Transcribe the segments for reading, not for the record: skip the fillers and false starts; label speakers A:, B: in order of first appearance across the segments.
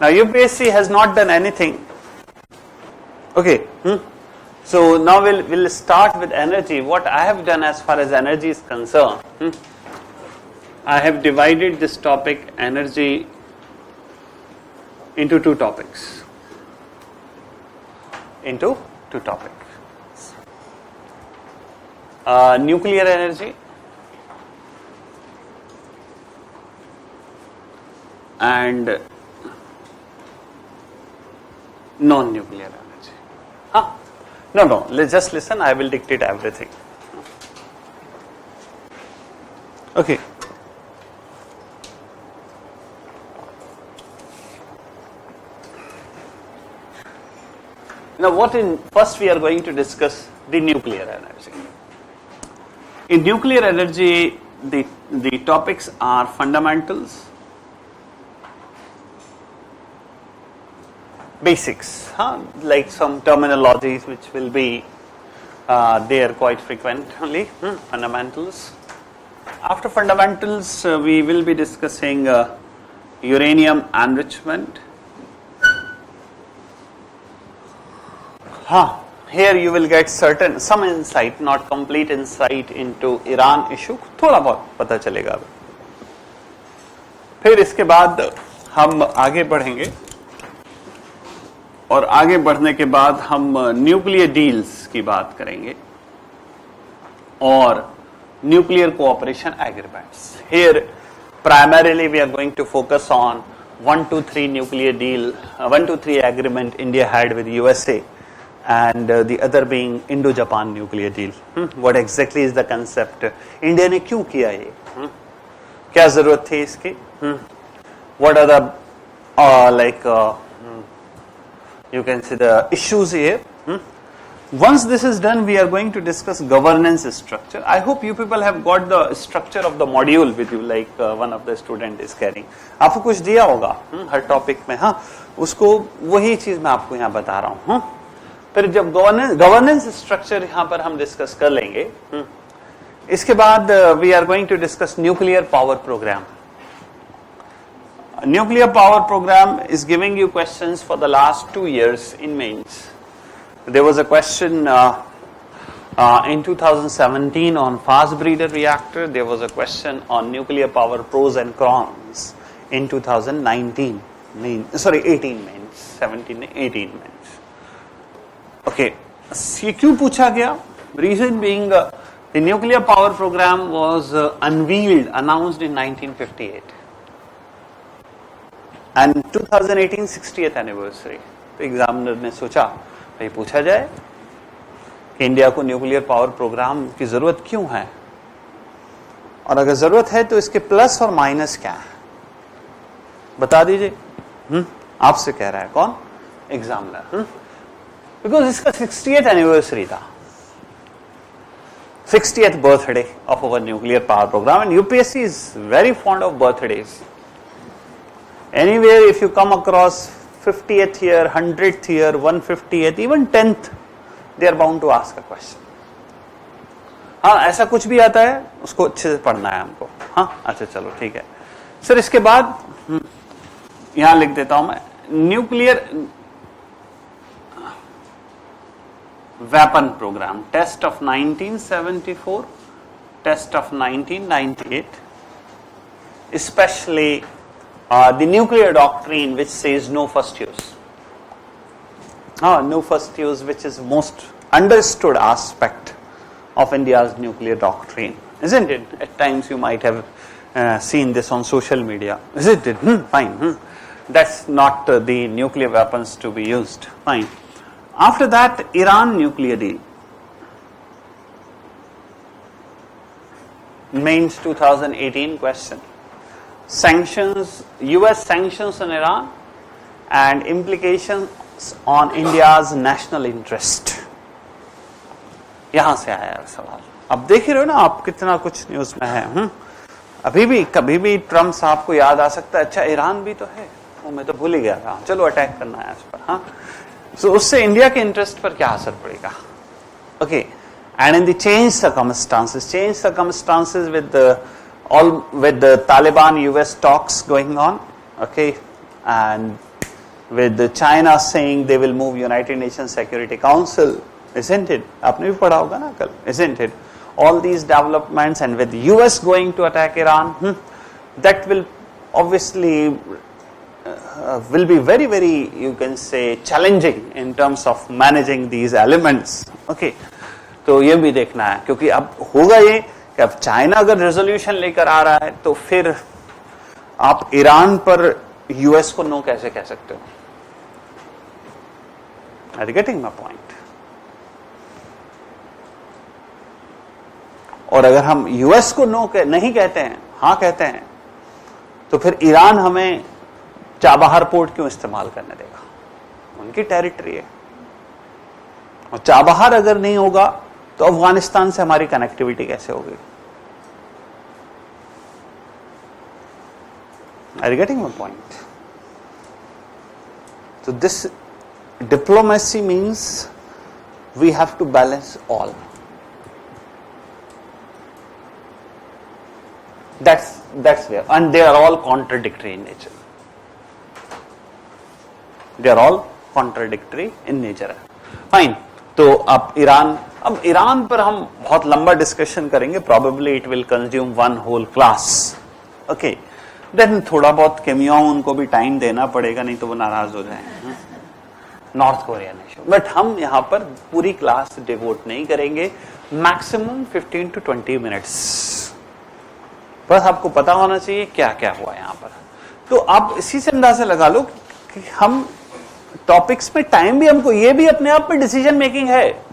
A: Now UPSC has not done anything. Okay. So now we'll start with energy. What I have done as far as energy is concerned, I have divided this topic energy into two topics. Nuclear energy and non-nuclear energy. No, just listen, I will dictate everything. Okay. Now first we are going to discuss the nuclear energy. In nuclear energy, the topics are fundamentals, basics, like some terminologies which will be there quite frequently, fundamentals. After fundamentals, we will be discussing uranium enrichment. Here you will get some insight, not complete insight into Iran issue, थोड़ा बहुत पता चलेगा. फिर इसके बाद हम आगे बढ़ेंगे और आगे बढ़ने के बाद हम न्यूक्लियर डील्स की बात करेंगे और nuclear cooperation agreements. Here primarily we are going to focus on 123 nuclear deal, 123 agreement India had with USA. And the other being Indo-Japan nuclear deal. What exactly is the concept? India ने क्यों किया ये? क्या जरूरत थी इसकी? What are the you can see the issues here. Once this is done, we are going to discuss governance structure. I hope you people have got the structure of the module with you, like one of the student is carrying. आपको कुछ दिया होगा हर topic में, उसको वही चीज मैं आपको यहाँ बता रहा हूँ. फिर जब गवर्नेंस स्ट्रक्चर यहाँ पर हम डिस्कस कर लेंगे, इसके बाद we are going to discuss nuclear power programme. Nuclear power program is giving you questions for the last 2 years in mains. There was a question in 2017 on fast breeder reactor. There was a question on nuclear power pros and cons in 2019. 18 mains, 17, 18 mains. Okay, ये क्यों पूछा गया? Reason being the nuclear power program was announced in 1958 and 2018 60th anniversary. तो examiner ने सोचा भाई पूछा जाए कि इंडिया को न्यूक्लियर पावर प्रोग्राम की जरूरत क्यों है और अगर जरूरत है तो इसके प्लस और माइनस क्या है, बता दीजिए. आपसे कह रहा है कौन? एग्जामिनर. बिकॉज इसका 60th एनिवर्सरी था, 60th birthday of our nuclear power program, and UPSC is very fond of birthdays. Anywhere if you come across 50th year, 100th year, 150th, even 10th, they are bound to ask a question. ऐसा कुछ भी आता है उसको अच्छे से पढ़ना है हमको. अच्छा चलो ठीक है सर. इसके बाद यहां लिख देता हूं मैं nuclear weapon program, test of 1974, test of 1998, especially the nuclear doctrine which says no first use. No first use, which is most understood aspect of India's nuclear doctrine, isn't it? At times you might have seen this on social media, isn't it? Fine. That's not the nuclear weapons to be used. Fine. After that, Iran nuclear deal. Mains 2018 question. Sanctions, US sanctions on Iran and implications on India's national interest. यहां से आया है सवाल. अब देख ही रहे हो ना आप कितना कुछ न्यूज में है. अभी भी कभी भी ट्रम्प साहब को याद आ सकता है, अच्छा ईरान भी तो है, वो मैं तो भूल ही गया था, चलो अटैक करना है उस पर. So उससे इंडिया के इंटरेस्ट पर क्या असर पड़ेगा? Okay, and in the change circumstances with the Taliban US talks going on, okay, and with China saying they will move United Nations Security Council, isn't it? आपने भी पढ़ा होगा ना कल, isn't it? All these developments and with US going to attack Iran, that will obviously will be very, very, you can say, challenging in terms of managing these elements. Okay, तो ये भी देखना है, क्योंकि अब होगा ये कि अब चाइना अगर रेजोल्यूशन लेकर आ रहा है तो फिर आप ईरान पर यूएस को नो कैसे कह सकते हो? Are you getting my point? और अगर हम यूएस को नो नहीं कहते हैं, हाँ कहते हैं, तो फिर ईरान हमें चाबहार पोर्ट क्यों इस्तेमाल करने देगा? उनकी टेरिटरी है। और चाबहार अगर नहीं होगा तो अफगानिस्तान से हमारी कनेक्टिविटी कैसे होगी? Are you getting my point? So this diplomacy means we have to balance all. That's where, and they are all contradictory in nature. They are all contradictory in nature. Fine. तो अब Iran पर हम बहुत लंबा discussion करेंगे. Probably it will consume one whole class. Okay. Then थोड़ा बहुत केमियों उनको भी टाइम देना पड़ेगा, नहीं तो वो नाराज हो जाएंगे. नॉर्थ कोरियन इशू, बट हम यहाँ पर पूरी क्लास डिवोट नहीं करेंगे. Maximum 15 to 20 minutes. बस आपको पता होना चाहिए क्या क्या हुआ यहाँ पर. तो आप इसी से अंदाजा लगा लो कि हम टॉपिक्स में टाइम भी, हमको ये भी अपने आप में डिसीजन मेकिंग है.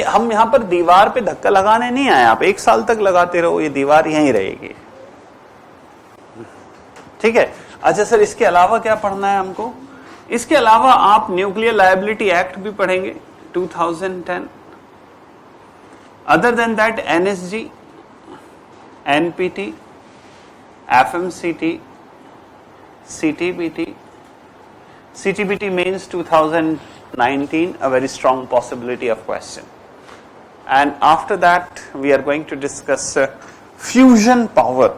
A: हम यहां पर दीवार पे धक्का लगाने नहीं आए. आप 1 साल तक लगाते रहो, ये दीवार यहीं रहेगी. ठीक है. अच्छा सर, इसके अलावा क्या पढ़ना है हमको? इसके अलावा आप न्यूक्लियर लायबिलिटी एक्ट भी पढ़ेंगे 2010. Other than that NSG, NPT, FMCT, CTBT. CTBT means 2019, a very strong possibility of question. And after that, we are going to discuss fusion power.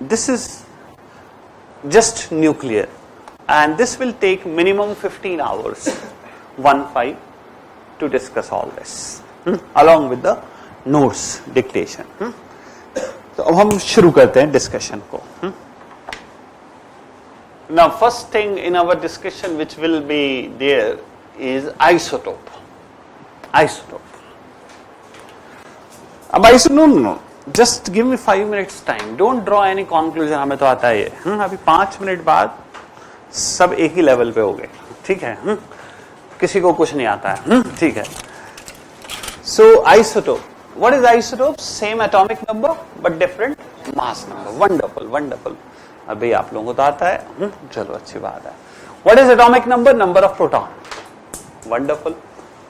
A: This is just nuclear, and this will take minimum 15 hours, 15, to discuss all this, along with the notes dictation. तो अब हम शुरू करते हैं discussion को. Now first thing in our discussion which will be there is isotope. Isotope. अब isotope, just give me 5 minutes time. Don't draw any conclusion. हमें तो आता है ये. अभी 5 मिनट बाद सब एक ही लेवल पे हो गए. ठीक है. किसी को कुछ नहीं आता है. ठीक है. So isotope. What is isotope? Same atomic number but different mass number. Wonderful, wonderful. अभी आप लोगों को तो आता है. चलो अच्छी बात है. What is atomic number? Number of proton. Wonderful.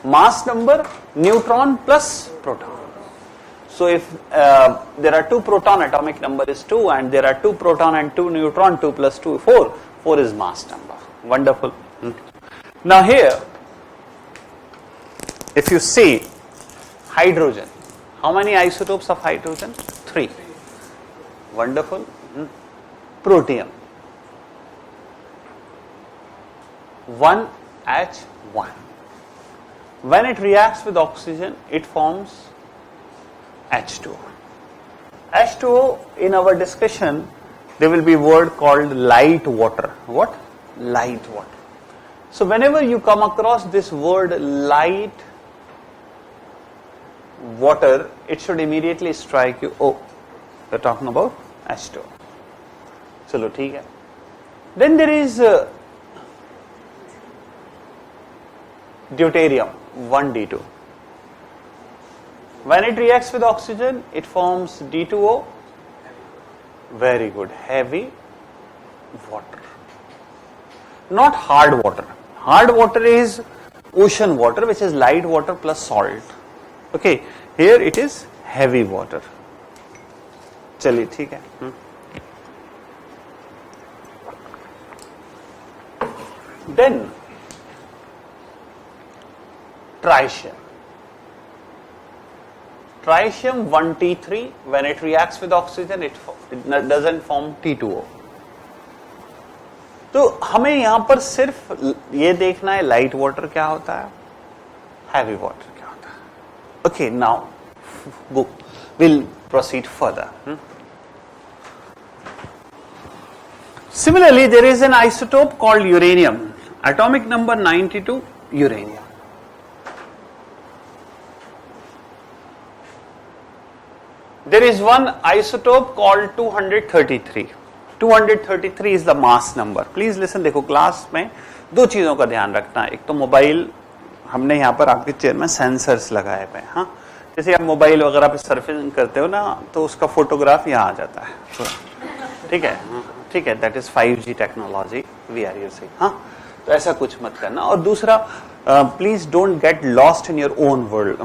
A: Mass number, neutron plus proton. So if there are 2 proton, atomic number is 2, and there are 2 proton and 2 neutron, 2 plus 2, 4. 4 is mass number. Wonderful. Now here, if you see hydrogen, how many isotopes of hydrogen? 3. Wonderful. Protium, 1H1. When it reacts with oxygen, it forms H2O. H2O, in our discussion, there will be a word called light water. What? Light water. So whenever you come across this word light water, it should immediately strike you, oh, we're talking about H2O. चलो ठीक है. Then there is deuterium, 1D2. When it reacts with oxygen, it forms D2O. Very good. Heavy water. Not hard water. Hard water is ocean water, which is light water plus salt. Okay. Here it is heavy water. चलिए ठीक है. Then tritium. tritium 1T3, when it reacts with oxygen, it doesn't form T2O. तो हमें यहां पर सिर्फ ये देखना है लाइट वाटर क्या होता है, हैवी वाटर क्या होता है. Okay, now go, will proceed further. Similarly, there is an isotope called uranium, atomic number 92, uranium. There is one isotope called 233. 233 is the mass number. Please listen, देखो class में दो चीजों का ध्यान रखना है. एक तो मोबाइल, हमने यहाँ पर आपके चेयर में सेंसर्स लगाए हुए हैं. हाँ, जैसे आप मोबाइल वगैरह पे सर्फिंग करते हो ना, तो उसका फोटोग्राफ यहाँ आ जाता है. ठीक है, ठीक है, that is 5G technology we are using. हाँ, तो ऐसा कुछ मत करना. और दूसरा, please don't get lost in your own world.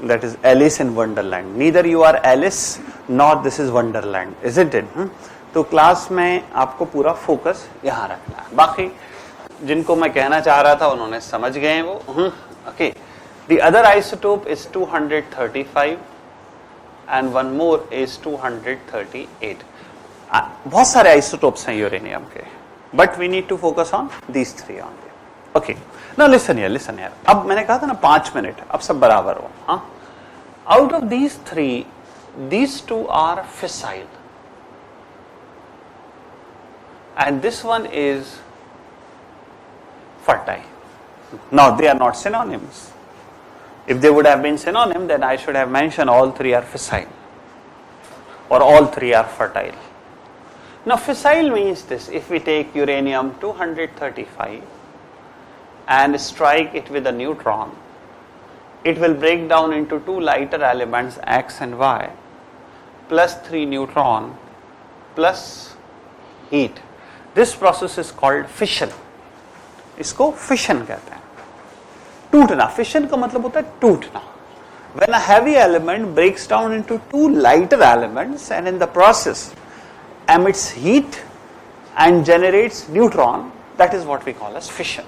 A: That is Alice in Wonderland. Neither you are Alice not this is Wonderland, isn't it? तो क्लास में आपको पूरा फोकस यहाँ रखना है. बाकी जिनको मैं कहना चाह रहा था उन्होंने समझ गए वो. Okay, the other isotope is 235 and one more is 238. बहुत सारे आइसोटोप्स हैं यूरेनियम के, but we need to focus on these three only. Okay, now listen here. अब मैंने कहा था ना 5 मिनट, अब सब बराबर हो. हाँ, out of these three, these two are fissile and this one is fertile. Now they are not synonyms. If they would have been synonym, then I should have mentioned all three are fissile or all three are fertile. Now fissile means this: if we take uranium 235 and strike it with a neutron, it will break down into two lighter elements X and Y plus 3 neutron plus heat. This process is called fission. इसको fission कहते हैं. टूटना, fission का मतलब होता है टूटना. When a heavy element breaks down into two lighter elements and in the process emits heat and generates neutron, that is what we call as fission.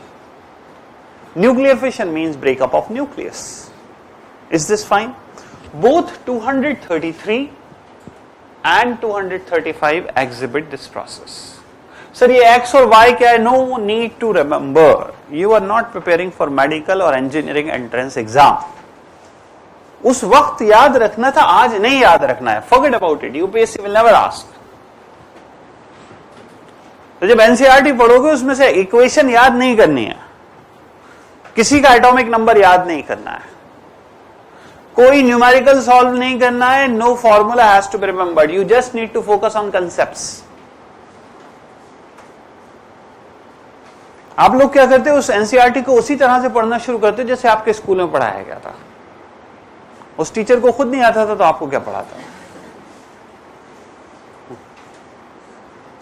A: Nuclear fission means breakup of nucleus. Is this fine? Both 233 and 235 exhibit this process. Sir ये X और Y क्या है? No need to remember. You are not preparing for medical और engineering entrance exam. उस वक्त याद रखना था, आज नहीं याद रखना है. Forget about it. UPSC will never ask. तो जब एनसीईआरटी पढ़ोगे उसमें से इक्वेशन याद नहीं करनी है, किसी का एटॉमिक नंबर याद नहीं करना है, कोई न्यूमेरिकल सॉल्व नहीं करना है. No formula has to be remembered. You just need to focus on concepts. आप लोग क्या करते हो, उस एनसीईआरटी को उसी तरह से पढ़ना शुरू करते हो जैसे आपके स्कूल में पढ़ाया गया था. उस टीचर को खुद नहीं आता था तो आपको क्या पढ़ाता?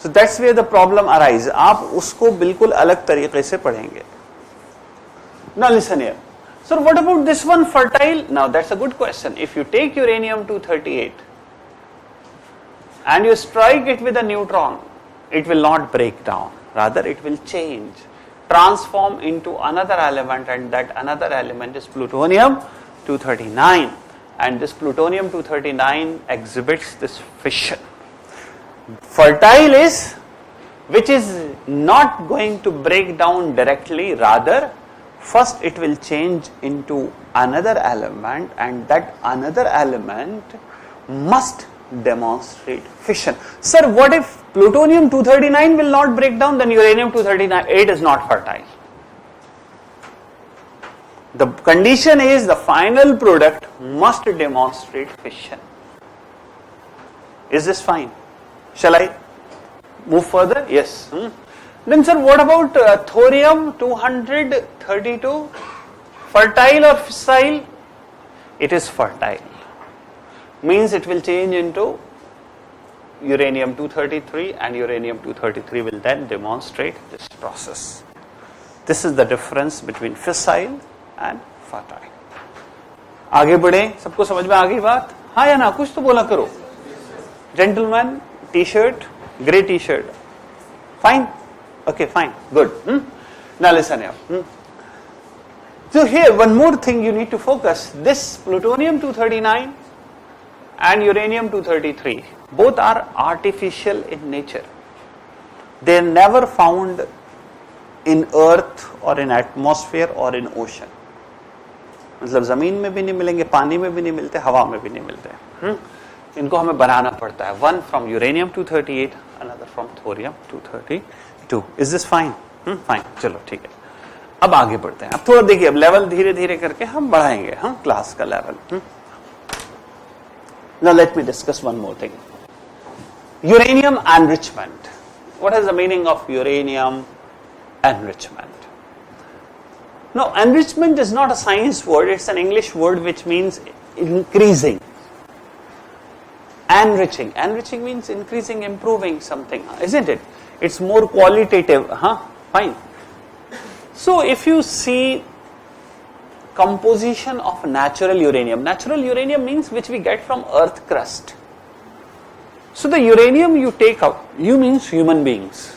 A: So that's where the problem arise. आप उसको बिल्कुल अलग तरीके से पढ़ेंगे. Now listen here. Sir what about this one fertile? Now that's a good question. If you take uranium 238 and you strike it with a neutron, it will not break down. Rather, it will change, transform into another element, and that another element is plutonium 239, and this plutonium 239 exhibits this fission. Fertile is which is not going to break down directly, rather first it will change into another element, and that another element must demonstrate fission. Sir, what if plutonium 239 will not break down? Then uranium 238 is not fertile. The condition is the final product must demonstrate fission. Is this fine? Shall I move further? Yes. Then sir, what about thorium 232? Fertile or fissile? It is fertile. Means it will change into uranium 233, and uranium 233 will then demonstrate this process. This is the difference between fissile and fertile. आगे बढ़े, सबको समझ में आ गई बात? हाँ या ना? कुछ तो बोला करो. Gentleman, t-shirt, grey t-shirt. Fine? Okay, fine. Good. Now listen here. So here, one more thing you need to focus. This plutonium 239 and uranium-233, both are artificial in nature. They are never found in earth or in atmosphere or in ocean. मतलब जमीन में भी नहीं मिलेंगे, पानी में भी नहीं मिलते, हवा में भी नहीं मिलते. इनको हमें बनाना पड़ता है. One from uranium-238, another from thorium-232. Is this fine? Fine. चलो ठीक है. अब आगे बढ़ते हैं. अब थोड़ा देखिए, अब लेवल धीरे धीरे करके हम बढ़ाएंगे, हम क्लास का level. Now let me discuss one more thing. Uranium enrichment. What is the meaning of uranium enrichment? No, enrichment is not a science word, it's an English word which means increasing. Enriching. Enriching means increasing, improving something, isn't it? It's more qualitative, fine. So if you see composition of natural uranium means which we get from earth crust. So the uranium you take out, you means human beings,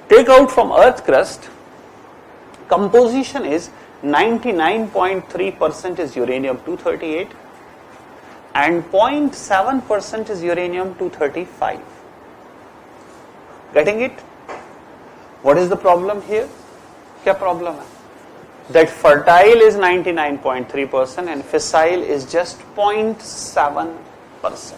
A: take out from earth crust, composition is 99.3% is uranium-238 and 0.7% is uranium-235. Getting it? What is the problem here? क्या problem है? That fertile is 99.3% and fissile is just 0.7%.